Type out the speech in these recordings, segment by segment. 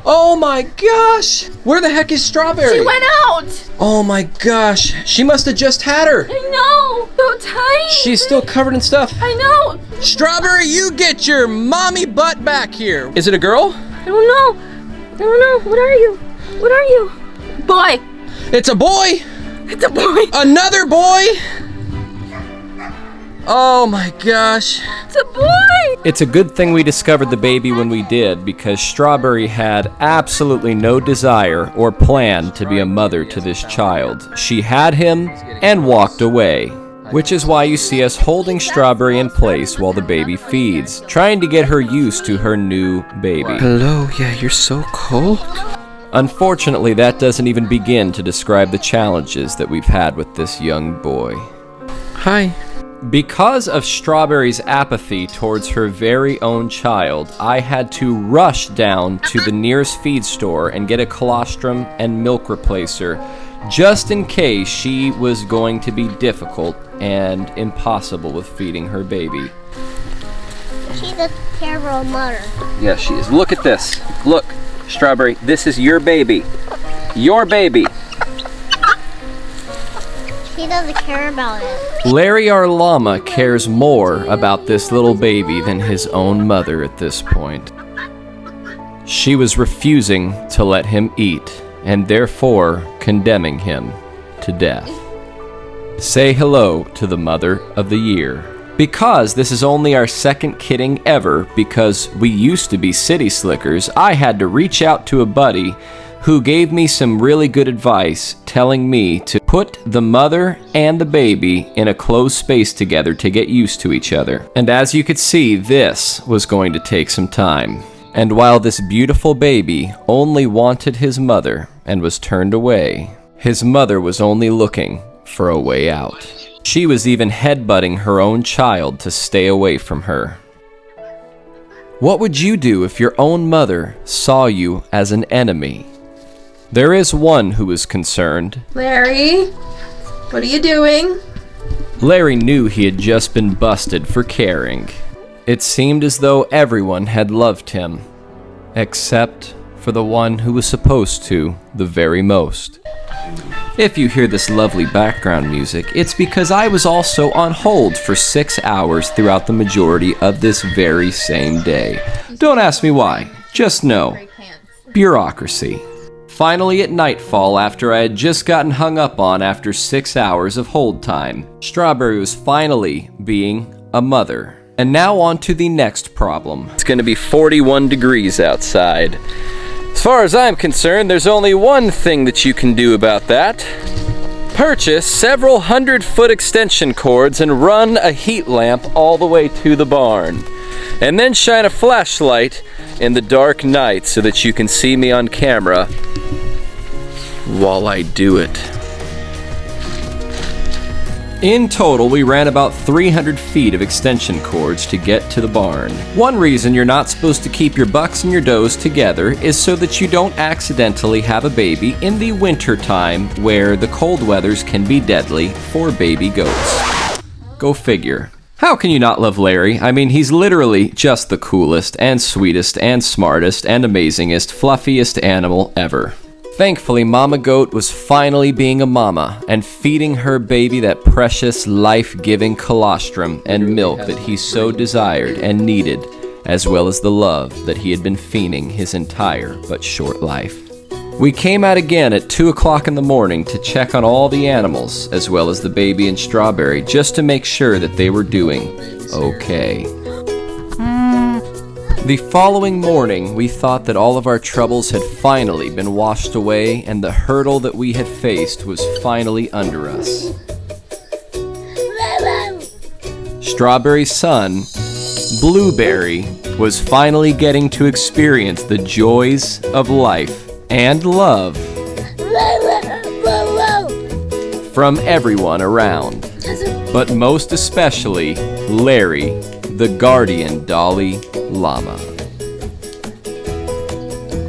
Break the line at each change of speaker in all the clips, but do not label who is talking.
Oh my gosh! Where the heck is Strawberry?
She went out!
Oh my gosh, she must have just had her.
I know, so tight.
She's still covered in stuff.
I know.
Strawberry, you get your mommy butt back here. Is it a girl?
I don't know. What are you? Boy.
It's a boy.
It's a boy.
Another boy. Oh my gosh.
It's a boy.
It's a good thing we discovered the baby when we did, because Strawberry had absolutely no desire or plan to be a mother to this child. She had him and walked away, which is why you see us holding Strawberry in place while the baby feeds, trying to get her used to her new baby. Hello, yeah, you're so cold. Unfortunately, that doesn't even begin to describe the challenges that we've had with this young boy. Hi. Because of Strawberry's apathy towards her very own child, I had to rush down to the nearest feed store and get a colostrum and milk replacer, just in case she was going to be difficult and impossible with feeding her baby.
She's a terrible mother.
Yes, she is. Look at this. Look, Strawberry, this is your baby. Your baby.
He doesn't care about it.
Larry, our llama, cares more about this little baby than his own mother at this point. She was refusing to let him eat, and therefore condemning him to death. Say hello to the Mother of the Year. Because this is only our second kidding ever, because we used to be city slickers, I had to reach out to a buddy who gave me some really good advice, telling me to put the mother and the baby in a closed space together to get used to each other. And as you could see, this was going to take some time. And while this beautiful baby only wanted his mother and was turned away, his mother was only looking for a way out. She was even headbutting her own child to stay away from her. What would you do if your own mother saw you as an enemy? There is one who is concerned.
Larry, what are you doing?
Larry knew he had just been busted for caring. It seemed as though everyone had loved him, except for the one who was supposed to the very most. If you hear this lovely background music, it's because I was also on hold for 6 hours throughout the majority of this very same day. Don't ask me why, just know. Bureaucracy. Finally at nightfall, after I had just gotten hung up on after 6 hours of hold time, Strawberry was finally being a mother. And now on to the next problem. It's going to be 41 degrees outside. As far as I'm concerned, there's only one thing that you can do about that. Purchase several 100-foot extension cords and run a heat lamp all the way to the barn. And then shine a flashlight in the dark night so that you can see me on camera while I do it. In total, we ran about 300 feet of extension cords to get to the barn. One reason you're not supposed to keep your bucks and your does together is so that you don't accidentally have a baby in the winter time where the cold weathers can be deadly for baby goats. Go figure. How can you not love Larry? I mean, he's literally just the coolest and sweetest and smartest and amazingest, fluffiest animal ever. Thankfully, Mama Goat was finally being a mama and feeding her baby that precious, life-giving colostrum and milk that he so desired and needed, as well as the love that he had been fiending his entire but short life. We came out again at 2 o'clock in the morning to check on all the animals, as well as the baby and Strawberry, just to make sure that they were doing okay. The following morning, we thought that all of our troubles had finally been washed away and the hurdle that we had faced was finally under us. Strawberry's son, Blueberry, was finally getting to experience the joys of life and love from everyone around, but most especially Larry, the guardian Dolly llama.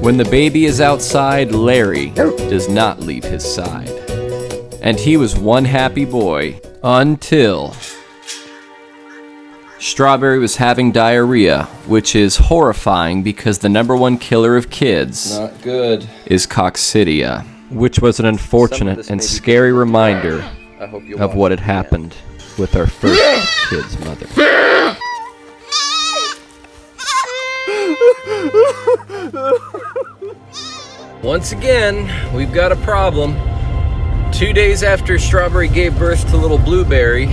When the baby is outside, Larry does not leave his side. And he was one happy boy until... Strawberry was having diarrhea, which is horrifying because the #1 killer of kids
Not good.
is coccidia, which was an unfortunate and scary reminder of what had happened with our first kid's mother. Once again, we've got a problem. 2 days after Strawberry gave birth to little Blueberry,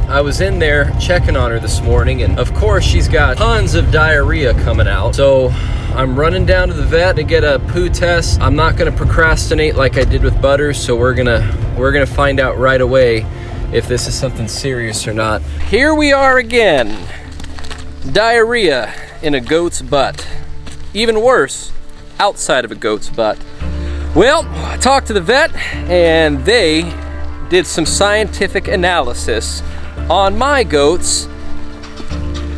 I was in there checking on her this morning, and of course she's got tons of diarrhea coming out. So I'm running down to the vet to get a poo test. I'm not gonna procrastinate like I did with Butters, so we're gonna find out right away if this is something serious or not. Here we are again. Diarrhea in a goat's butt. Even worse, outside of a goat's butt. Well, I talked to the vet and they did some scientific analysis on my goat's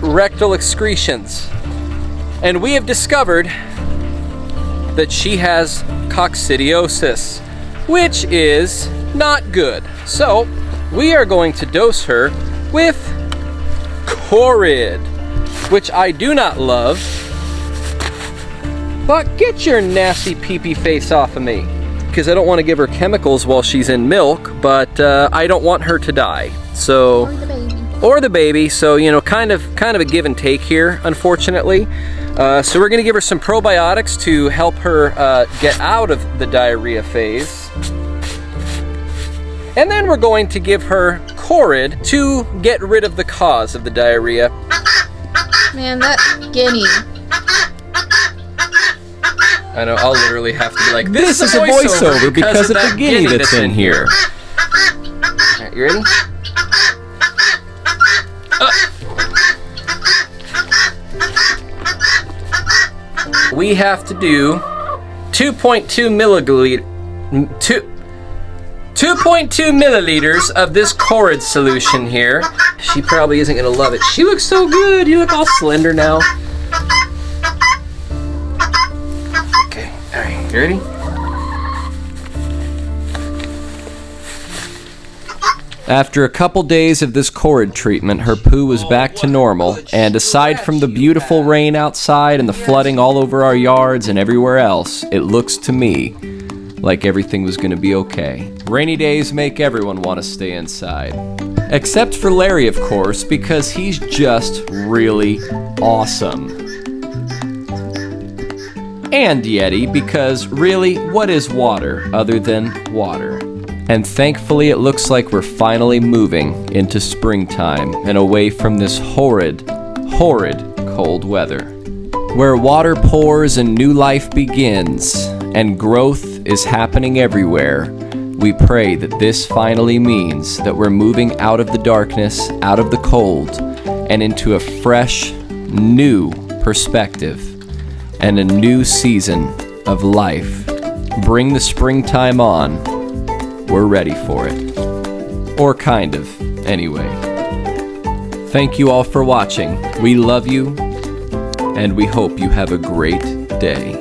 rectal excretions. And we have discovered that she has coccidiosis, which is not good. So we are going to dose her with Corid, which I do not love. But get your nasty pee-pee face off of me. Because I don't want to give her chemicals while she's in milk, but I don't want her to die. So, or the baby. So, you know, kind of a give and take here, unfortunately. So we're gonna give her some probiotics to help her get out of the diarrhea phase. And then we're going to give her Corid to get rid of the cause of the diarrhea.
Man, that guinea.
I know, I'll literally have to be like, this is a voiceover because of the guinea that's in here. Alright, you ready? We have to do 2.2 milliliters of this Corid solution here. She probably isn't gonna love it. She looks so good. You look all slender now. Okay, all right, you ready? After a couple days of this Corid treatment, her poo was back to normal, and aside from the beautiful rain outside and the flooding all over our yards and everywhere else, it looks to me like everything was going to be okay. Rainy days make everyone want to stay inside. Except for Larry, of course, because he's just really awesome. And Yeti, because really, what is water other than water? And thankfully it looks like we're finally moving into springtime and away from this horrid cold weather, where water pours and new life begins and growth is happening everywhere. We pray that this finally means that we're moving out of the darkness, out of the cold, and into a fresh, new perspective and a new season of life. Bring the springtime on. We're ready for it. Or kind of, anyway. Thank you all for watching. We love you, and we hope you have a great day.